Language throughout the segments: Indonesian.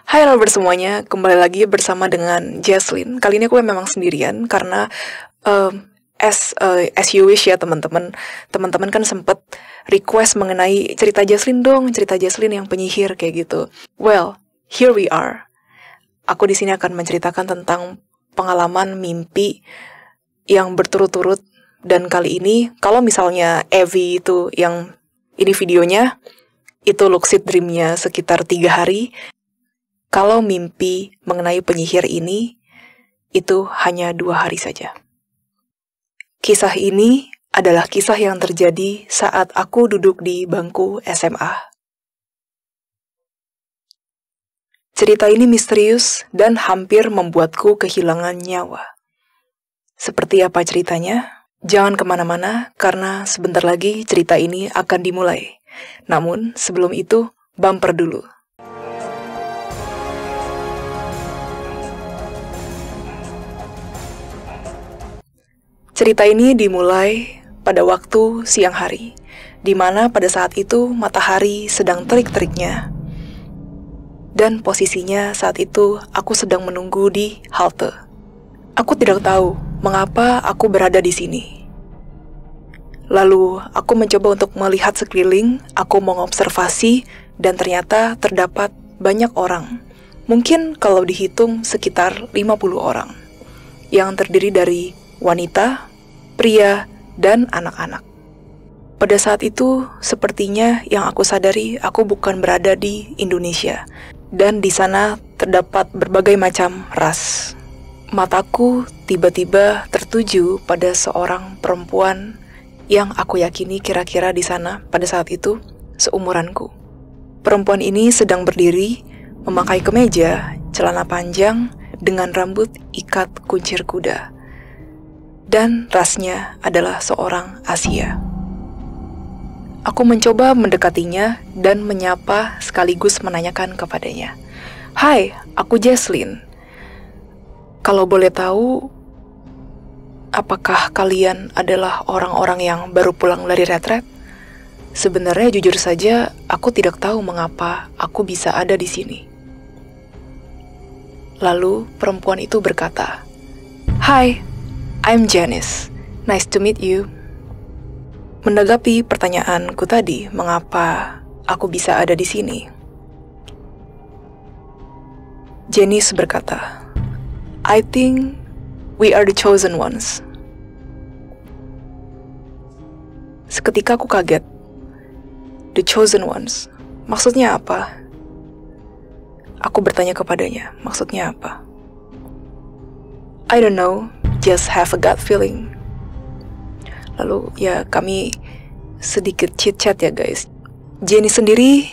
Hai Robert semuanya, kembali lagi bersama dengan Jaslyn. Kali ini aku memang sendirian karena as you wish ya teman-teman. Teman-teman kan sempet request mengenai cerita Jaslyn dong, cerita Jaslyn yang penyihir kayak gitu. Well, here we are. Aku di sini akan menceritakan tentang pengalaman mimpi yang berturut-turut, dan kali ini kalau misalnya Evie itu yang ini videonya, itu lucid dreamnya sekitar 3 hari. Kalau mimpi mengenai penyihir ini, itu hanya 2 hari saja. Kisah ini adalah kisah yang terjadi saat aku duduk di bangku SMA. Cerita ini misterius dan hampir membuatku kehilangan nyawa. Seperti apa ceritanya? Jangan kemana-mana karena sebentar lagi cerita ini akan dimulai. Namun sebelum itu, bumper dulu. Cerita ini dimulai pada waktu siang hari, di mana pada saat itu matahari sedang terik-teriknya. Dan posisinya saat itu aku sedang menunggu di halte. Aku tidak tahu mengapa aku berada di sini. Lalu aku mencoba untuk melihat sekeliling, aku mengobservasi, dan ternyata terdapat banyak orang. Mungkin kalau dihitung sekitar 50 orang, yang terdiri dari wanita, pria, dan anak-anak. Pada saat itu, sepertinya yang aku sadari aku bukan berada di Indonesia, dan di sana terdapat berbagai macam ras. Mataku tiba-tiba tertuju pada seorang perempuan yang aku yakini kira-kira di sana pada saat itu seumuranku. Perempuan ini sedang berdiri, memakai kemeja, celana panjang, dengan rambut ikat kuncir kuda. Dan rasnya adalah seorang Asia. Aku mencoba mendekatinya dan menyapa sekaligus menanyakan kepadanya. Hai, aku Jaslyn. Kalau boleh tahu, apakah kalian adalah orang-orang yang baru pulang dari retret? Sebenarnya jujur saja, aku tidak tahu mengapa aku bisa ada di sini. Lalu perempuan itu berkata, Hai, I'm Janice. Nice to meet you. Menanggapi pertanyaanku tadi, mengapa aku bisa ada di sini? Janice berkata, I think we are the chosen ones. Seketika aku kaget. The chosen ones, maksudnya apa? Aku bertanya kepadanya, maksudnya apa? I don't know, just have a gut feeling. Lalu ya kami sedikit chit-chat ya guys. Jenny sendiri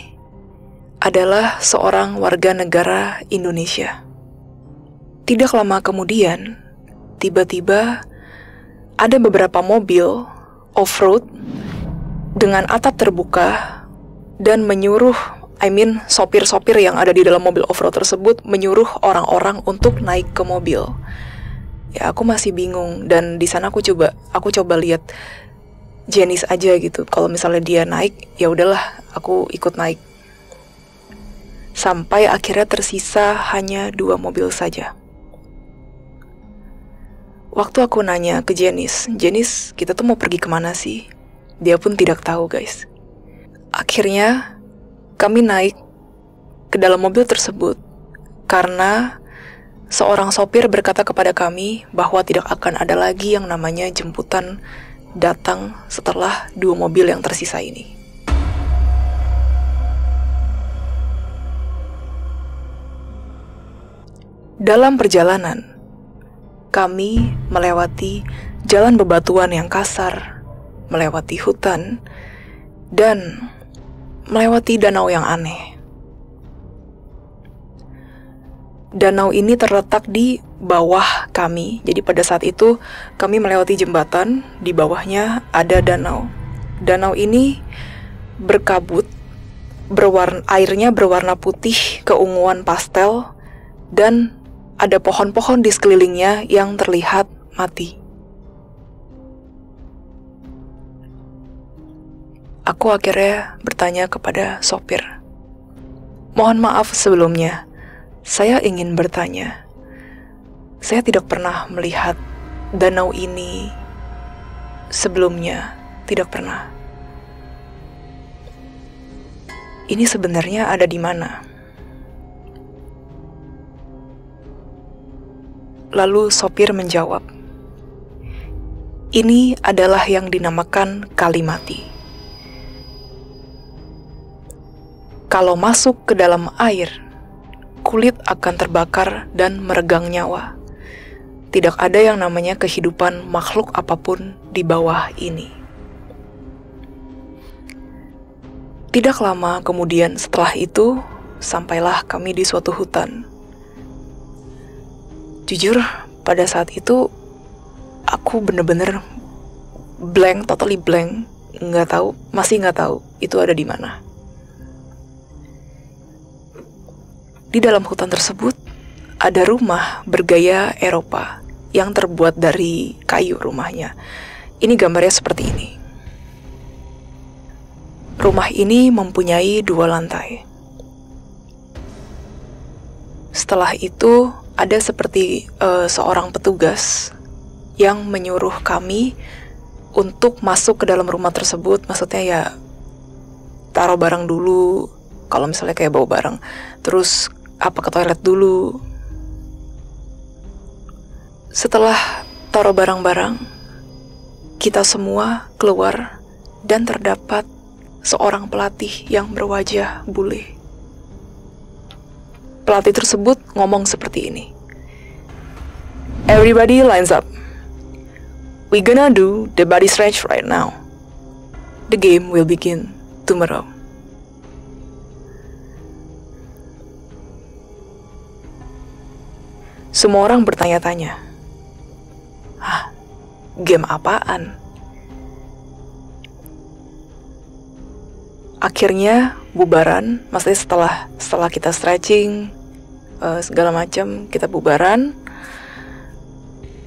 adalah seorang warga negara Indonesia. Tidak lama kemudian, tiba-tiba ada beberapa mobil off-road dengan atap terbuka dan menyuruh, sopir-sopir yang ada di dalam mobil off-road tersebut menyuruh orang-orang untuk naik ke mobil. Ya aku masih bingung, dan di sana aku coba lihat Janice aja gitu. Kalau misalnya dia naik, ya udahlah aku ikut naik. Sampai akhirnya tersisa hanya 2 mobil saja. Waktu aku nanya ke Janice, kita tuh mau pergi kemana sih? Dia pun tidak tahu guys. Akhirnya kami naik ke dalam mobil tersebut karena seorang sopir berkata kepada kami bahwa tidak akan ada lagi yang namanya jemputan datang setelah 2 mobil yang tersisa ini. Dalam perjalanan, kami melewati jalan bebatuan yang kasar, melewati hutan, dan melewati danau yang aneh. Danau ini terletak di bawah kami, jadi pada saat itu kami melewati jembatan, di bawahnya ada danau. Danau ini berkabut, airnya berwarna putih keunguan pastel, dan ada pohon-pohon di sekelilingnya yang terlihat mati. Aku akhirnya bertanya kepada sopir, Mohon maaf sebelumnya, saya ingin bertanya. Saya tidak pernah melihat danau ini sebelumnya, tidak pernah. Ini sebenarnya ada di mana? Lalu sopir menjawab, ini adalah yang dinamakan Kali Mati. Kalau masuk ke dalam air, kulit akan terbakar dan meregang nyawa. Tidak ada yang namanya kehidupan makhluk apapun di bawah ini. Tidak lama kemudian setelah itu, sampailah kami di suatu hutan. Jujur, pada saat itu aku bener-bener blank, totally blank, masih nggak tahu itu ada di mana. Di dalam hutan tersebut ada rumah bergaya Eropa yang terbuat dari kayu rumahnya. Ini gambarnya seperti ini. Rumah ini mempunyai 2 lantai. Setelah itu ada seperti seorang petugas yang menyuruh kami untuk masuk ke dalam rumah tersebut. Maksudnya ya taruh barang dulu, kalau misalnya kayak bawa barang, terus ke toilet dulu. Setelah taruh barang-barang, kita semua keluar dan terdapat seorang pelatih yang berwajah bule. Pelatih tersebut ngomong seperti ini. Everybody lines up. We gonna do the body stretch right now. The game will begin tomorrow. Semua orang bertanya-tanya. Hah, game apaan? Akhirnya bubaran, maksudnya setelah kita stretching segala macam, kita bubaran.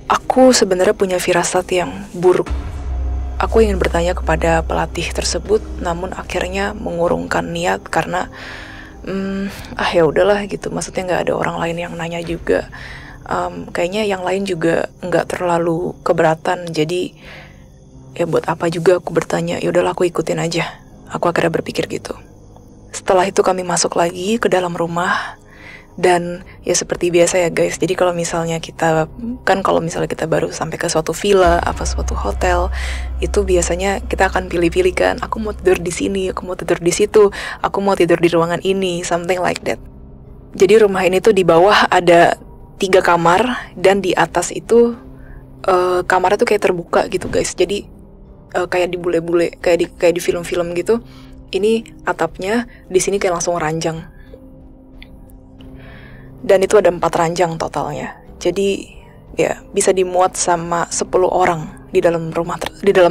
Aku sebenarnya punya firasat yang buruk. Aku ingin bertanya kepada pelatih tersebut, namun akhirnya mengurungkan niat karena ya udahlah gitu. Maksudnya nggak ada orang lain yang nanya juga. Kayaknya yang lain juga nggak terlalu keberatan. Jadi ya buat apa juga aku bertanya? Ya udahlah aku ikutin aja. Aku akhirnya berpikir gitu. Setelah itu kami masuk lagi ke dalam rumah. Dan ya seperti biasa ya guys. Jadi kalau misalnya kita baru sampai ke suatu villa, suatu hotel, itu biasanya kita akan pilih-pilih kan. Aku mau tidur di sini, aku mau tidur di situ, aku mau tidur di ruangan ini, something like that. Jadi rumah ini tuh di bawah ada 3 kamar dan di atas itu kamarnya tuh kayak terbuka gitu guys. Jadi kayak di bule-bule, kayak di film-film gitu. Ini atapnya di sini kayak langsung ranjang. Dan itu ada 4 ranjang totalnya. Jadi ya bisa dimuat sama 10 orang di dalam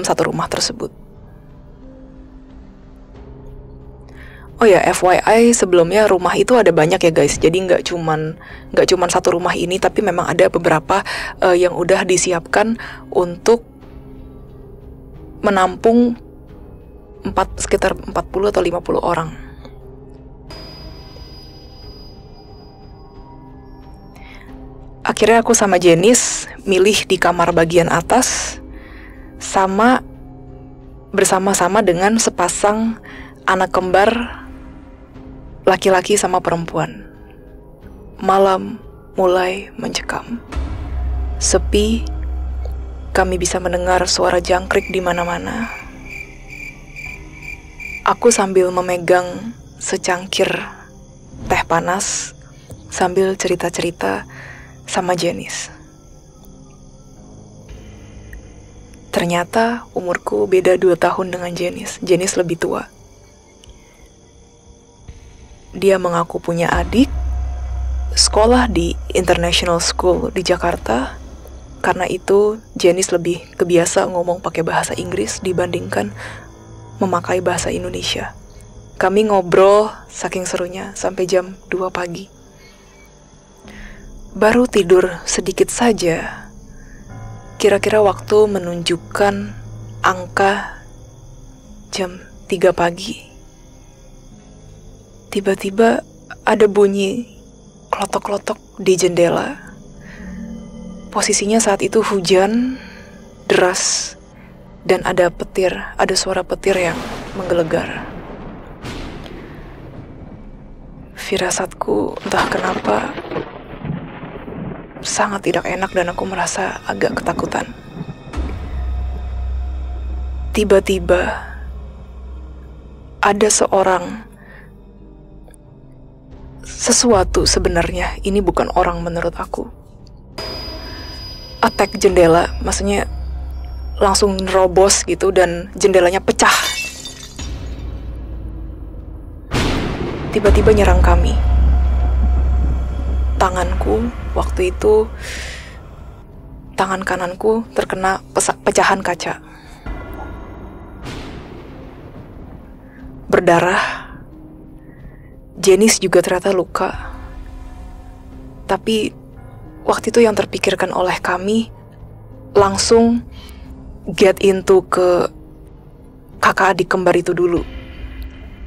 satu rumah tersebut. Oh ya, FYI sebelumnya rumah itu ada banyak ya guys. Jadi nggak cuman satu rumah ini, tapi memang ada beberapa yang udah disiapkan untuk menampung sekitar 40 atau 50 orang. Akhirnya aku sama Jenis milih di kamar bagian atas bersama-sama dengan sepasang anak kembar laki-laki sama perempuan. Malam mulai mencekam. Sepi, kami bisa mendengar suara jangkrik di mana-mana. Aku sambil memegang secangkir teh panas sambil cerita-cerita sama Jenis. Ternyata umurku beda 2 tahun dengan Jenis. Jenis lebih tua. Dia mengaku punya adik, sekolah di International School di Jakarta. Karena itu Jenis lebih kebiasa ngomong pakai bahasa Inggris dibandingkan memakai bahasa Indonesia. Kami ngobrol saking serunya sampai jam 2 pagi. Baru tidur sedikit saja, kira-kira waktu menunjukkan angka jam 3 pagi. Tiba-tiba ada bunyi klotok-klotok di jendela. Posisinya saat itu hujan deras dan ada suara petir yang menggelegar. Firasatku entah kenapa sangat tidak enak dan aku merasa agak ketakutan. Tiba-tiba ada sesuatu sebenarnya, ini bukan orang menurut aku, attack jendela, maksudnya langsung nerobos gitu dan jendelanya pecah. Tiba-tiba nyerang kami. Tanganku waktu itu, tangan kananku terkena pecahan kaca. Berdarah. Janice juga ternyata luka. Tapi waktu itu yang terpikirkan oleh kami langsung get into ke kakak adik kembar itu dulu.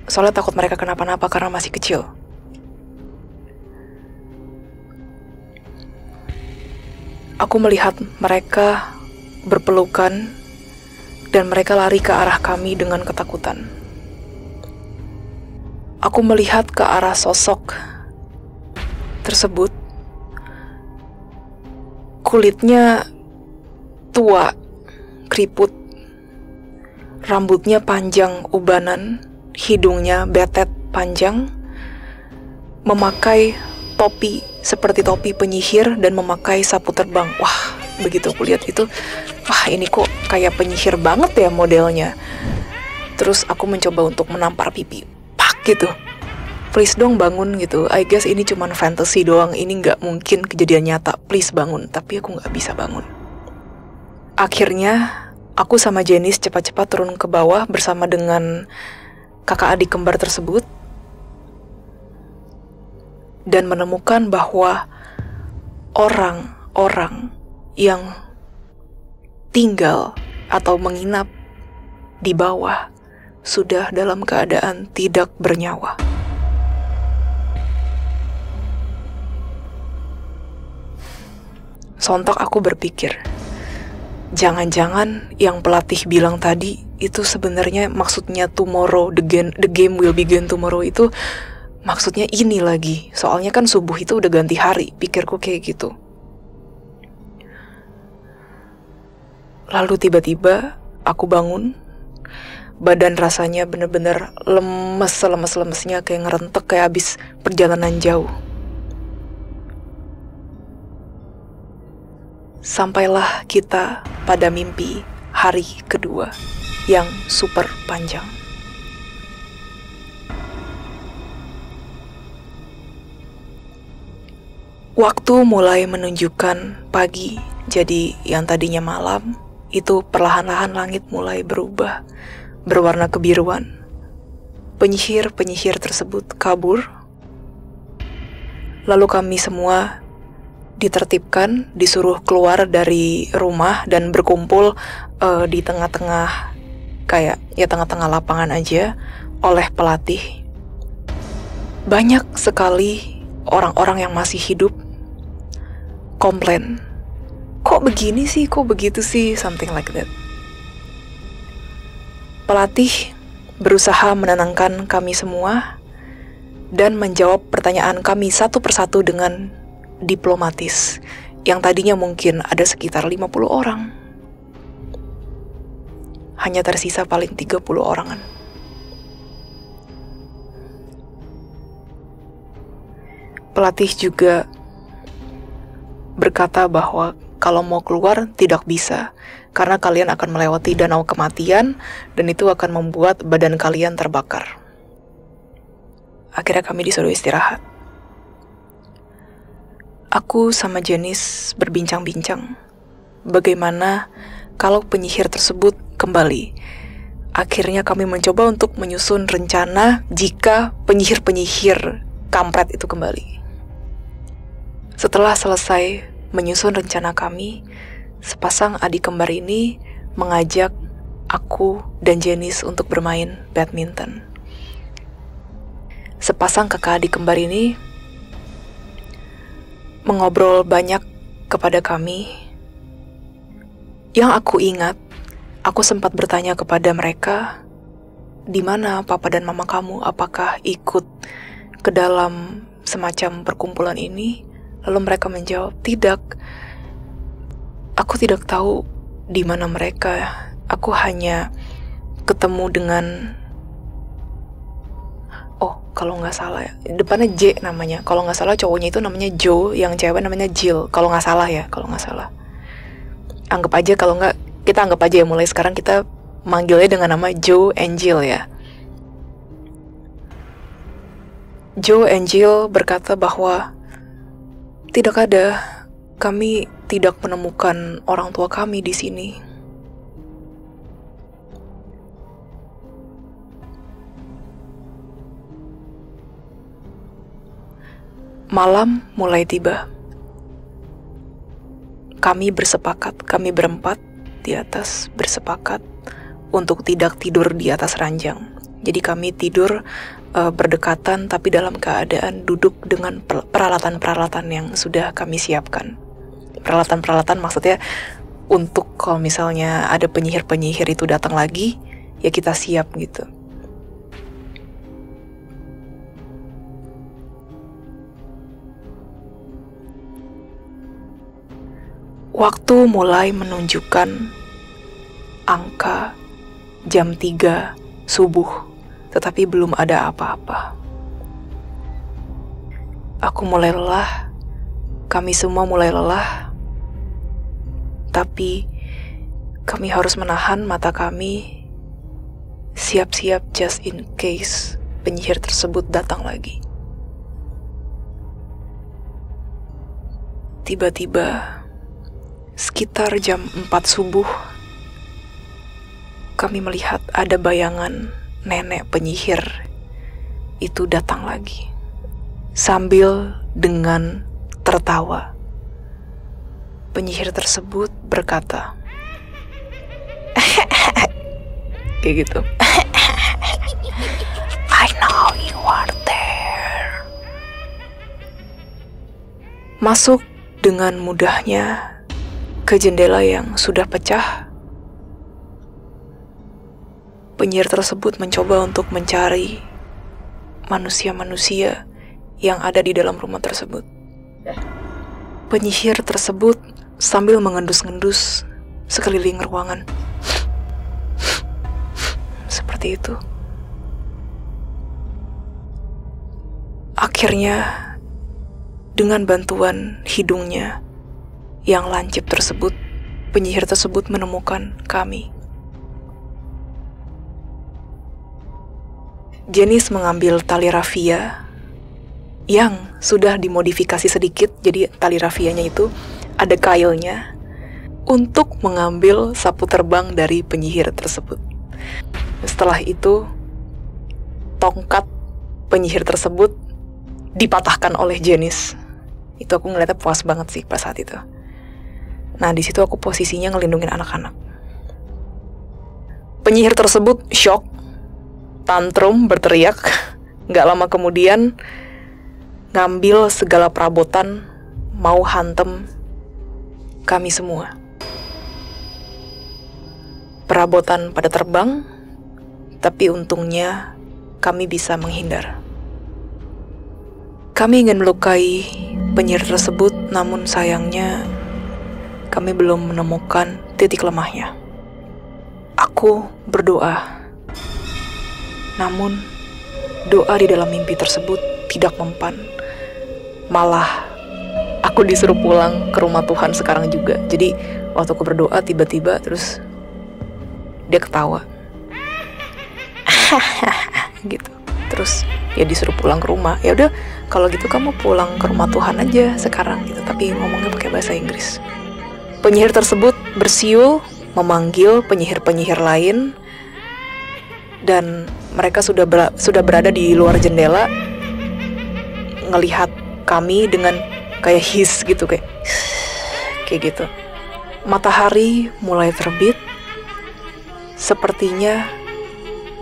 Soalnya takut mereka kenapa-napa karena masih kecil. Aku melihat mereka berpelukan dan mereka lari ke arah kami dengan ketakutan. Aku melihat ke arah sosok tersebut. Kulitnya tua, keriput, rambutnya panjang ubanan, hidungnya betet panjang, memakai topi seperti topi penyihir dan memakai sapu terbang. Wah, begitu aku lihat itu, wah ini kok kayak penyihir banget ya modelnya. Terus aku mencoba untuk menampar pipi. Gitu, please dong bangun gitu. I guess ini cuman fantasy doang, ini nggak mungkin kejadian nyata, please bangun. Tapi aku nggak bisa bangun. Akhirnya aku sama Janice cepat-cepat turun ke bawah bersama dengan kakak adik kembar tersebut dan menemukan bahwa orang-orang yang tinggal atau menginap di bawah sudah dalam keadaan tidak bernyawa. Sontak aku berpikir, jangan-jangan yang pelatih bilang tadi itu sebenarnya maksudnya tomorrow, the game will begin tomorrow itu maksudnya ini lagi. Soalnya kan subuh itu udah ganti hari, pikirku kayak gitu. Lalu tiba-tiba aku bangun. Badan rasanya bener-bener lemes-lemesnya, kayak ngerentek, kayak habis perjalanan jauh. Sampailah kita pada mimpi hari kedua yang super panjang. Waktu mulai menunjukkan pagi, jadi yang tadinya malam, itu perlahan-lahan langit mulai berubah berwarna kebiruan. Penyihir-penyihir tersebut kabur. Lalu kami semua ditertibkan, disuruh keluar dari rumah dan berkumpul di tengah-tengah, kayak ya tengah-tengah lapangan aja oleh pelatih. Banyak sekali orang-orang yang masih hidup komplain, kok begini sih, kok begitu sih, something like that. Pelatih berusaha menenangkan kami semua dan menjawab pertanyaan kami satu persatu dengan diplomatis, yang tadinya mungkin ada sekitar 50 orang. Hanya tersisa paling 30 orangan. Pelatih juga berkata bahwa kalau mau keluar tidak bisa, karena kalian akan melewati danau kematian dan itu akan membuat badan kalian terbakar. Akhirnya kami disuruh istirahat. Aku sama Janice berbincang-bincang bagaimana kalau penyihir tersebut kembali. Akhirnya kami mencoba untuk menyusun rencana jika penyihir-penyihir kampret itu kembali. Setelah selesai menyusun rencana kami, sepasang adik kembar ini mengajak aku dan Janice untuk bermain badminton. sepasang kakak adik kembar ini mengobrol banyak kepada kami. Yang aku ingat, aku sempat bertanya kepada mereka, di mana papa dan mama kamu, apakah ikut ke dalam semacam perkumpulan ini? Lalu mereka menjawab, tidak. Aku tidak tahu di mana mereka. Aku hanya ketemu dengan, kalau nggak salah ya, depannya J namanya. Kalau nggak salah cowoknya itu namanya Joe, yang cewek namanya Jill. Kalau nggak salah ya, kalau nggak salah. Anggap aja, kalau nggak, kita anggap aja ya, mulai sekarang kita manggilnya dengan nama Joe and Jill ya. Joe and Jill berkata bahwa tidak ada, kami tidak menemukan orang tua kami di sini. Malam mulai tiba. Kami bersepakat, kami berempat di atas bersepakat untuk tidak tidur di atas ranjang. Jadi kami tidur berdekatan tapi dalam keadaan duduk dengan peralatan-peralatan yang sudah kami siapkan. Peralatan-peralatan maksudnya untuk kalau misalnya ada penyihir-penyihir itu datang lagi, ya kita siap gitu. Waktu mulai menunjukkan angka jam 3 subuh, tetapi belum ada apa-apa. Aku mulai lelah, kami semua mulai lelah, tapi kami harus menahan mata kami, siap-siap just in case penyihir tersebut datang lagi. Tiba-tiba, sekitar jam 4 subuh, kami melihat ada bayangan nenek penyihir itu datang lagi, sambil dengan tertawa. Penyihir tersebut berkata, kayak gitu, I know you are there. Masuk dengan mudahnya ke jendela yang sudah pecah. Penyihir tersebut mencoba untuk mencari manusia-manusia yang ada di dalam rumah tersebut. Penyihir tersebut sambil mengendus-ngendus sekeliling ruangan. Seperti itu. Akhirnya, dengan bantuan hidungnya yang lancip tersebut, penyihir tersebut menemukan kami. Janice mengambil tali rafia yang sudah dimodifikasi sedikit, jadi tali rafianya itu ada kailnya untuk mengambil sapu terbang dari penyihir tersebut. Setelah itu, tongkat penyihir tersebut dipatahkan oleh Janice. Itu aku ngeliatnya puas banget sih pas saat itu. Nah, di situ aku posisinya ngelindungin anak-anak. Penyihir tersebut shock, tantrum, berteriak. Gak lama kemudian ngambil segala perabotan, mau hantem kami semua. Perabotan pada terbang, tapi untungnya kami bisa menghindar. Kami ingin melukai penyihir tersebut, namun sayangnya kami belum menemukan titik lemahnya. Aku berdoa, namun doa di dalam mimpi tersebut tidak mempan. Malah aku disuruh pulang ke rumah Tuhan sekarang juga. Jadi waktu aku berdoa tiba-tiba terus dia ketawa. Gitu. Terus ya disuruh pulang ke rumah. Ya udah, kalau gitu kamu pulang ke rumah Tuhan aja sekarang gitu. Tapi ngomongnya pakai bahasa Inggris. Penyihir tersebut bersiul memanggil penyihir-penyihir lain, dan mereka sudah berada di luar jendela ngelihat kami dengan kayak hiss gitu, kayak gitu. Matahari mulai terbit. Sepertinya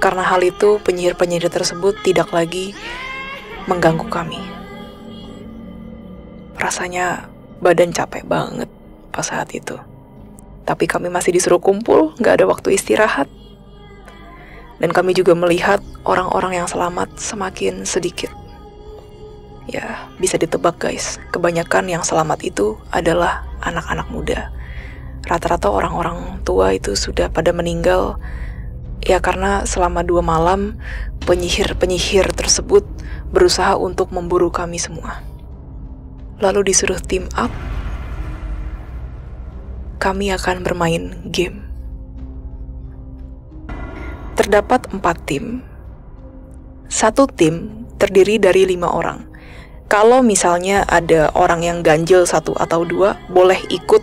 karena hal itu penyihir-penyihir tersebut tidak lagi mengganggu kami. Rasanya badan capek banget pas saat itu. Tapi kami masih disuruh kumpul, gak ada waktu istirahat. Dan kami juga melihat orang-orang yang selamat semakin sedikit. Ya, bisa ditebak guys, kebanyakan yang selamat itu adalah anak-anak muda. Rata-rata orang-orang tua itu sudah pada meninggal. Ya karena selama 2 malam, penyihir-penyihir tersebut berusaha untuk memburu kami semua. Lalu disuruh team up, kami akan bermain game. Terdapat 4 tim. Satu tim terdiri dari 5 orang. Kalau misalnya ada orang yang ganjil 1 atau 2, boleh ikut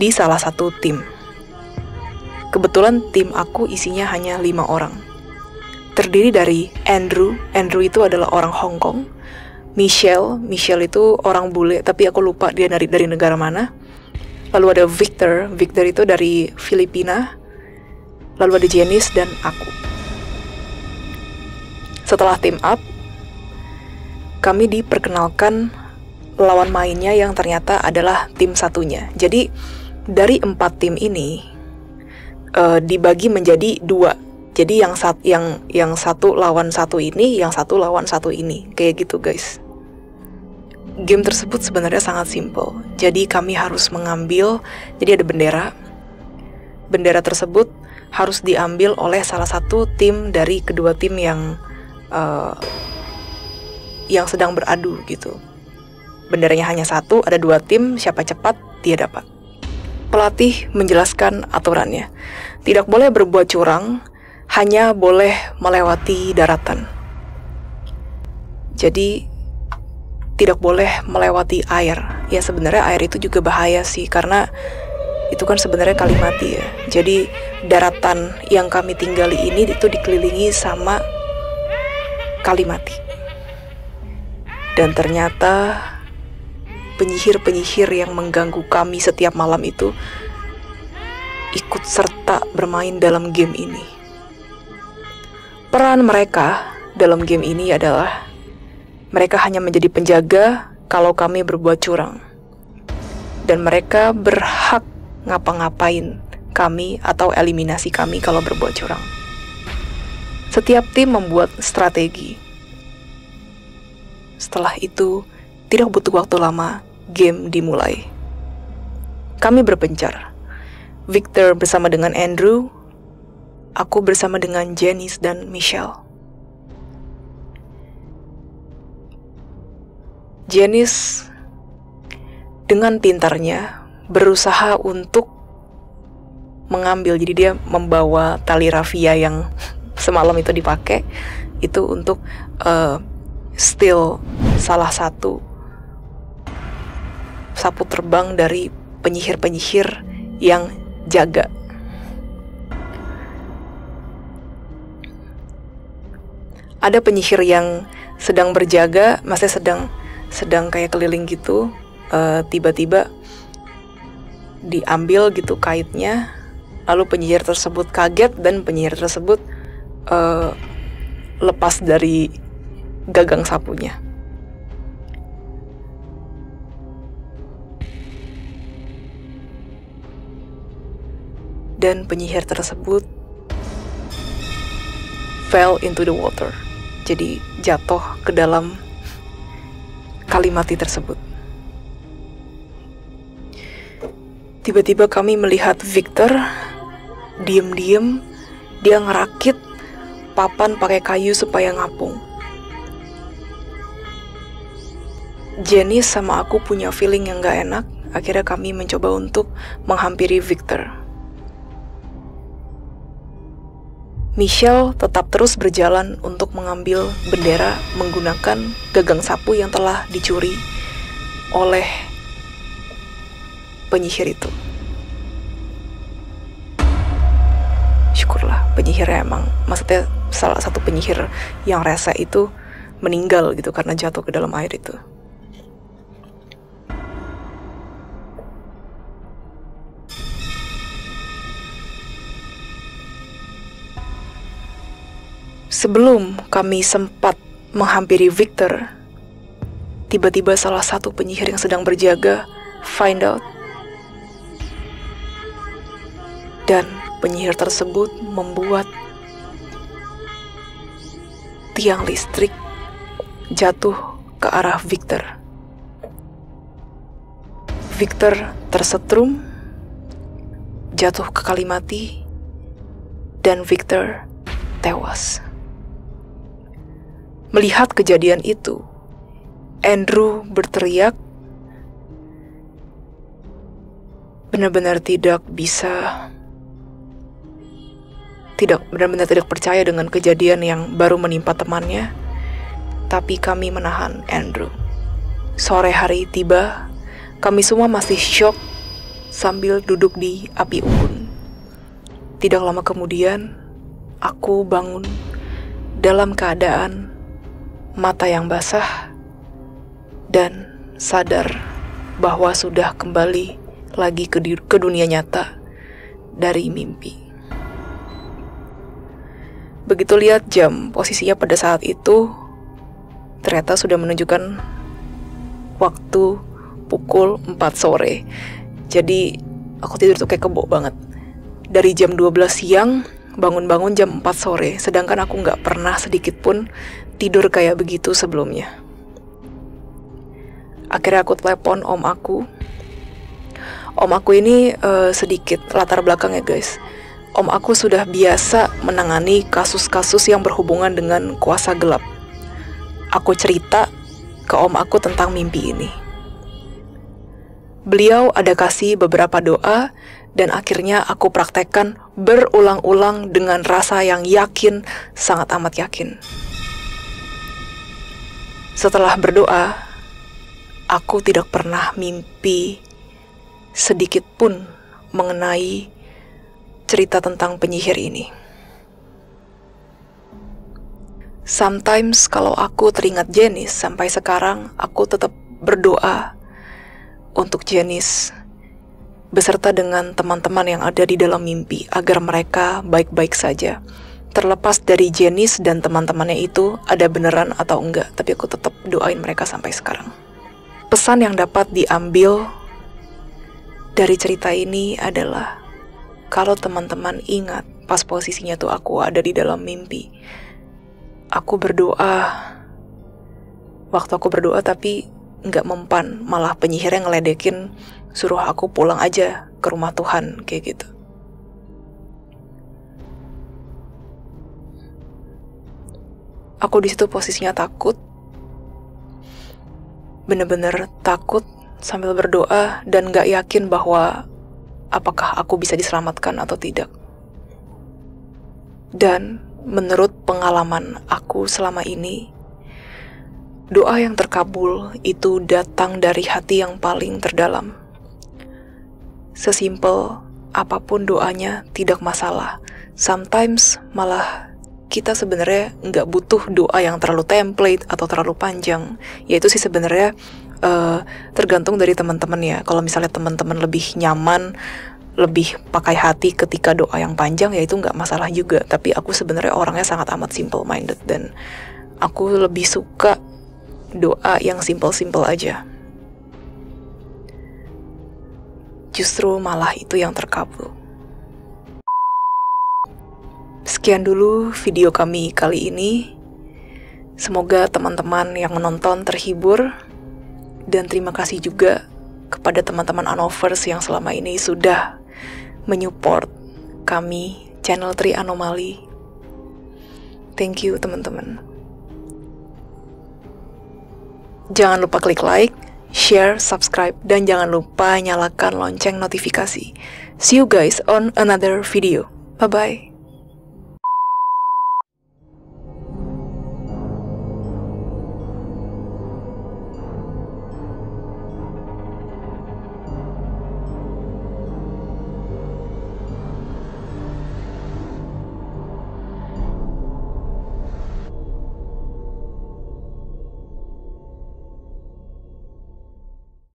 di salah satu tim. Kebetulan tim aku isinya hanya 5 orang. Terdiri dari Andrew itu adalah orang Hong Kong. Michelle itu orang bule, tapi aku lupa dia dari negara mana. Lalu ada Victor itu dari Filipina. Lalu ada Janice dan aku. Setelah team up, kami diperkenalkan lawan mainnya yang ternyata adalah tim satunya. Jadi dari 4 tim ini dibagi menjadi 2. Jadi yang satu lawan satu ini, yang satu lawan satu ini, kayak gitu guys. Game tersebut sebenarnya sangat simple. Jadi kami harus mengambil, jadi ada bendera. Bendera tersebut harus diambil oleh salah satu tim dari kedua tim yang sedang beradu gitu. Benderanya hanya 1, ada 2 tim, siapa cepat dia dapat. Pelatih menjelaskan aturannya. Tidak boleh berbuat curang, hanya boleh melewati daratan. Jadi tidak boleh melewati air. Ya sebenarnya air itu juga bahaya sih, karena itu kan sebenarnya kali mati ya. Jadi daratan yang kami tinggali ini itu dikelilingi sama kali mati. Dan ternyata penyihir-penyihir yang mengganggu kami setiap malam itu ikut serta bermain dalam game ini. Peran mereka dalam game ini adalah mereka hanya menjadi penjaga kalau kami berbuat curang. Dan mereka berhak ngapa-ngapain kami atau eliminasi kami kalau berbuat curang. Setiap tim membuat strategi. Setelah itu, tidak butuh waktu lama, game dimulai. Kami berpencar. Victor bersama dengan Andrew, aku bersama dengan Janice dan Michelle. Janice dengan pintarnya berusaha untuk mengambil, jadi dia membawa tali rafia yang semalam itu dipakai, itu untuk steal salah satu sapu terbang dari penyihir-penyihir yang jaga. Ada penyihir yang sedang berjaga, maksudnya sedang kayak keliling gitu, tiba-tiba diambil gitu kaitnya, lalu penyihir tersebut kaget dan penyihir tersebut lepas dari gagang sapunya. Dan penyihir tersebut fell into the water. Jadi jatuh ke dalam kali mati tersebut. Tiba-tiba kami melihat Victor diam-diam dia ngerakit papan pakai kayu supaya ngapung. Janice sama aku punya feeling yang gak enak. Akhirnya kami mencoba untuk menghampiri Victor. Michelle tetap terus berjalan untuk mengambil bendera menggunakan gagang sapu yang telah dicuri oleh penyihir itu. Syukurlah penyihirnya emang, maksudnya salah satu penyihir yang rese itu meninggal gitu karena jatuh ke dalam air itu. Sebelum kami sempat menghampiri Victor, tiba-tiba salah satu penyihir yang sedang berjaga find out, dan penyihir tersebut membuat tiang listrik jatuh ke arah Victor. Victor tersetrum, jatuh ke kali mati, dan Victor tewas. Melihat kejadian itu, Andrew berteriak, benar-benar tidak percaya dengan kejadian yang baru menimpa temannya, tapi kami menahan Andrew. Sore hari tiba, kami semua masih syok sambil duduk di api unggun. Tidak lama kemudian, aku bangun dalam keadaan mata yang basah dan sadar bahwa sudah kembali lagi ke dunia nyata dari mimpi. Begitu lihat jam, posisinya pada saat itu ternyata sudah menunjukkan waktu pukul 4 sore. Jadi aku tidur tuh kayak kebo banget. Dari jam 12 siang bangun-bangun jam 4 sore. Sedangkan aku gak pernah sedikit pun tidur kayak begitu sebelumnya. Akhirnya aku telepon om aku. Om aku ini sedikit latar belakang ya guys. Om aku sudah biasa menangani kasus-kasus yang berhubungan dengan kuasa gelap. Aku cerita ke om aku tentang mimpi ini. Beliau ada kasih beberapa doa, dan akhirnya aku praktekkan berulang-ulang dengan rasa yang yakin, sangat amat yakin. Setelah berdoa, aku tidak pernah mimpi sedikit pun mengenai cerita tentang penyihir ini. Sometimes kalau aku teringat Janice, sampai sekarang aku tetap berdoa untuk Janice beserta dengan teman-teman yang ada di dalam mimpi agar mereka baik-baik saja. Terlepas dari Janice dan teman-temannya itu ada beneran atau enggak, tapi aku tetap doain mereka sampai sekarang. Pesan yang dapat diambil dari cerita ini adalah kalau teman-teman ingat pas posisinya tuh aku ada di dalam mimpi, aku berdoa. Waktu aku berdoa tapi nggak mempan, malah penyihir yang ngeledekin, suruh aku pulang aja ke rumah Tuhan, kayak gitu. Aku di situ posisinya takut, bener-bener takut sambil berdoa dan nggak yakin bahwa apakah aku bisa diselamatkan atau tidak. Dan menurut pengalaman aku selama ini, doa yang terkabul itu datang dari hati yang paling terdalam. Sesimpel apapun doanya tidak masalah. Sometimes malah kita sebenarnya nggak butuh doa yang terlalu template atau terlalu panjang. Yaitu sih sebenarnya tergantung dari teman-teman ya. Kalau misalnya teman-teman lebih nyaman, lebih pakai hati ketika doa yang panjang, ya itu nggak masalah juga. Tapi aku sebenarnya orangnya sangat amat simple minded dan aku lebih suka doa yang simple-simple aja. Justru malah itu yang terkabul. Sekian dulu video kami kali ini. Semoga teman-teman yang menonton terhibur. Dan terima kasih juga kepada teman-teman Anovers yang selama ini sudah menyupport kami, channel Tri Anomali. Thank you teman-teman. Jangan lupa klik like, share, subscribe, dan jangan lupa nyalakan lonceng notifikasi. See you guys on another video. Bye-bye.